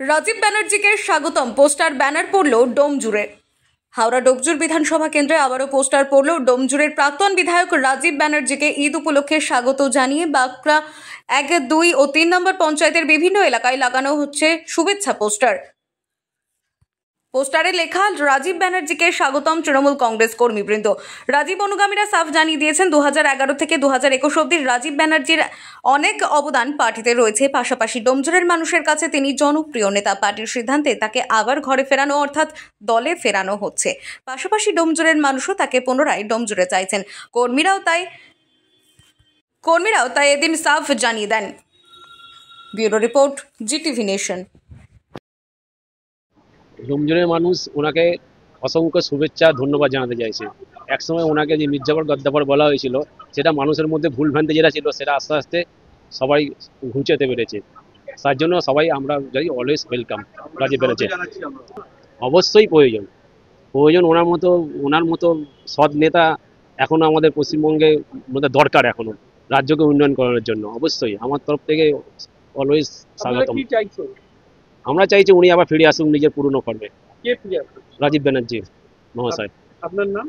রাজীব ব্যানার্জিকে স্বাগতম poster banner পড়ল ডোমজুড়ে। হাওড়া ডোমজুর বিধানসভা কেন্দ্রে আবারও পোস্টার পড়ল ডোমজুরের প্রাক্তন বিধায়ক রাজীব ব্যানার্জিকে ঈদ উপলক্ষে স্বাগত জানিয়ে বাঁকড়া 1, 2 ও 3 নম্বর পঞ্চায়েতের বিভিন্ন এলাকায় লাগানো হচ্ছে শুভেচ্ছা পোস্টার। পোস্টারে লেখা রাজীব ব্যানার্জিকে স্বাগতম তৃণমূল কংগ্রেস কর্মীবৃন্দ। রাজীব অনুগামীরা সাফ জানিয়ে দিয়েছেন 2011 থেকে 2021 অবধি রাজীব ব্যানার্জির অনেক অবদান পার্টিতে রয়েছে। পাশাপাশি ডোমজুরের মানুষের কাছে তিনি জনপ্রিয় নেতা। পার্টির সিদ্ধান্তে তাকে আবার ঘরে ফেরানো অর্থাৎ দলে ফেরানো হচ্ছে। পাশাপাশি ডোমজুরের মানুষও তাকে পুনরায় ডোমজুরে চাইছেন। কর্মীরাও তাই এদিন সাফ জানিয়ে দেন। Bureau report, GTV nation. ডোমজুরের মানুষ ওনাকে অসংখ্য শুভেচ্ছা ধন্যবাদ জানাতে চাইছে। একসময় ওনাকে যে মির্জাফর গদ্দাফর বলা হয়েছিল, সেটা মানুষের মধ্যে ভুলভ্রান্তি যেটা ছিল সেটা আস্তে আস্তে সবাই ঘুচাতে পেরেছে। তার জন্য সবাই আমরা যাই অলওয়েজ ওয়েলকাম রাজীব ব্যানার্জি। অবশ্যই প্রয়োজন ওনার মতো সৎ নেতা এখনো আমাদের পশ্চিমবঙ্গে মধ্যে দরকার। এখনো রাজ্যকে উন্নয়ন করার জন্য অবশ্যই আমার তরফ থেকে অলওয়েজ স্বাগতম। আমরা চাইছি উনি আবার ফিরে আসুন নিজের পুরনো কর্মে। কে ফিরে আসবে? রাজীব ব্যানার্জি মহাশয়। আপনার নাম?